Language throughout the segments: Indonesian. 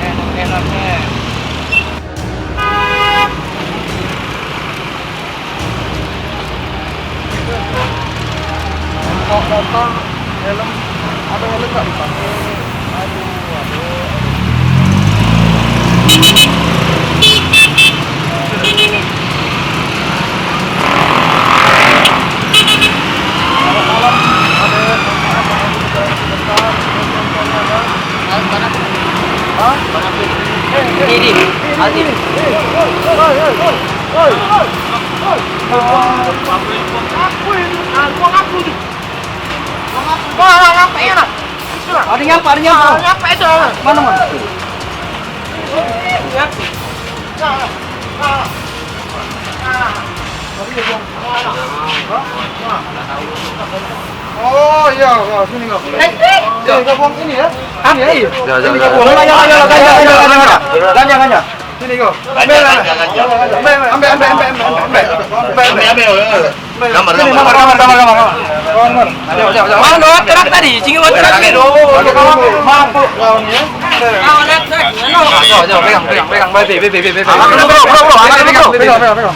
Enak-enaknya. Kok motor helm ada helm nggak dipakai? Aduh. Malam ada apa sebentar Ini, Aldi. Ada nyapa itu. Mana? Oh iya, sini kok. Gabung ini ya. Ini. Ganja. Sini kok. Ambil. Gambar. Mana terak tadi? Singi water lagi. Mampu kawannya. Pegang. Baik.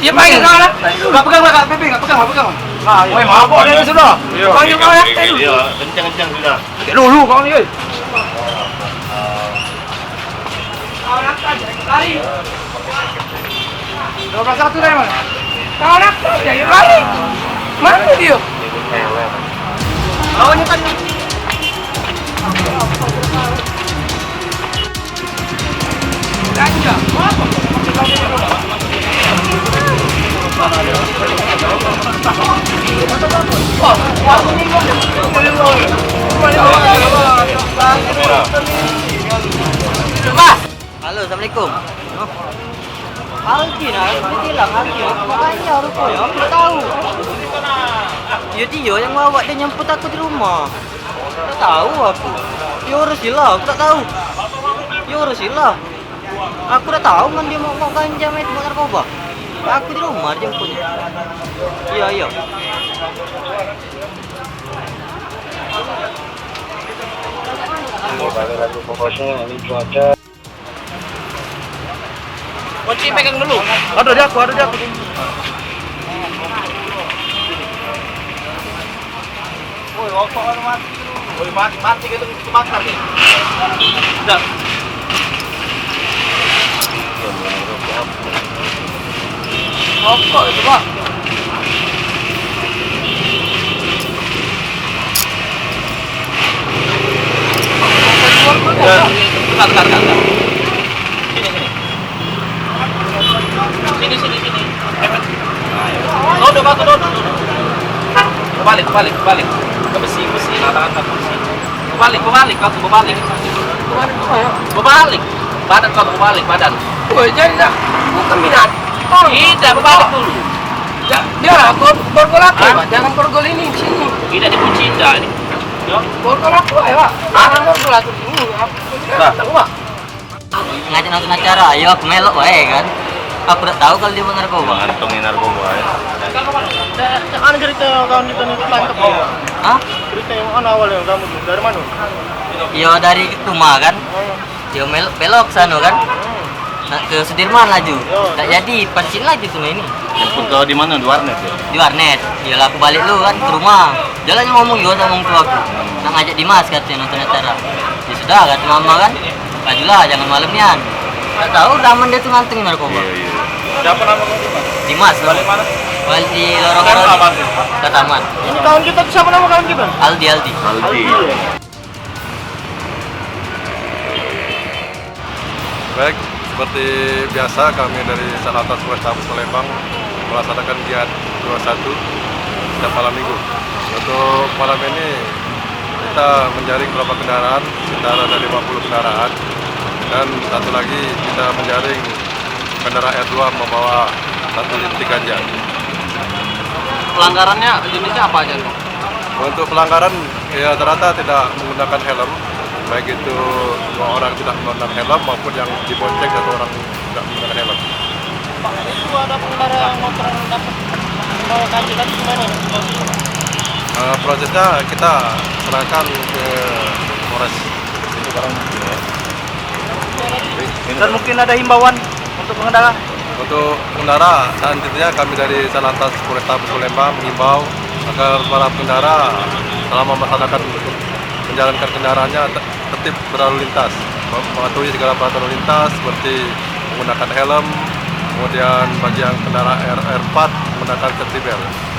Iya panggil kawan. Enggak pegang. Nah, mabok dia sudah. Panggil kawan. Kencang sudah. Dulu kawan ni. Kawan aja lari. 12-1 dah mana? Kawan aja ya lari. Mana dia? Lawannya kan Ganja. Mas. Halo, assalamualaikum. Aldi nah, dia bilang Aldi, makanya harus kau ya, aku tahu. Dia yang bawa dia nyemput aku di rumah. Tak tahu aku. Dia urus hilang, aku tak tahu. Dia urus hilang. Aku dah tahu kan dia mau ganja mau narkoba. Aku di rumah dia jemputnya. Iya. Mau balik lagi fokusnya ini cuaca. Kunci pegang dulu. Ada di aku. Woi, rokok mati. Woi, mati gitu kebakar nih. Sudah. Rokok itu, Pak. Bentar. Sini. Tuh, batu. Kebalik. Ke besi, angkat besi. Kebalik. Badan kau kebalik, badan. Woi, jadi bukan minat. Tidak, berbalik dulu. Dia borgol aku, Pak. Jangan borgol ini di sini. Tidak dikunci, tidak ini. Borgol aku, Pak. Jangan borgol aku di sini. Tahu, Pak. Ngajak nonton acara, ayo aku melok wae kan. Aku udah tahu kalau dia mau narkoba. Ngantongin narkoba ya. Jangan cerita kawan kita nih tangkap. Hah? Cerita yang mana awalnya kamu dari mana? Iya dari rumah kan. Dia belok sana kan. Nah, ke Sudirman laju. Tak jadi pancin lagi tuh ini. Jemput kau di mana? Di warnet ya? Di warnet. Iyalah aku balik lu kan ke rumah. Jalannya ngomong juga sama tua aku. Nak ngajak Dimas katanya nonton acara. Ya sudah kata mama kan. Majulah jangan malamnya. Tak tahu daman dia tuh ngantengin narkoba. Iya. Siapa nama kamu? Dimas. Balik mana? Balik di lorong Apa? ke taman. Ini kawan kita siapa nama kawan kita? Aldi. Aldi. Baik, seperti biasa kami dari Satlantas Polrestabes Palembang melaksanakan giat 21 setiap malam minggu. Untuk malam ini kita menjaring beberapa kendaraan, sekitar ada 50 kendaraan, dan satu lagi kita menjaring kendaraan R2 membawa 1 liter ganja. Pelanggarannya jenisnya apa aja? Untuk pelanggaran ya rata-rata tidak menggunakan helm, baik itu 2 orang tidak menggunakan helm maupun yang dibonceng 1 orang tidak menggunakan helm. Pak, itu ada pengendara motor yang dapat membawa ganja tadi gimana? Prosesnya kita serahkan ke Polres. Ini barang bukti ya. Dan mungkin ada himbauan untuk pengendara. Untuk pengendara, selanjutnya kami dari Satlantas Polrestabes Palembang mengimbau agar para pengendara selama melaksanakan menjalankan kendaraannya tertib berlalu lintas, mematuhi segala peraturan lalu lintas seperti menggunakan helm, kemudian bagi yang kendaraan R4 menggunakan safety belt.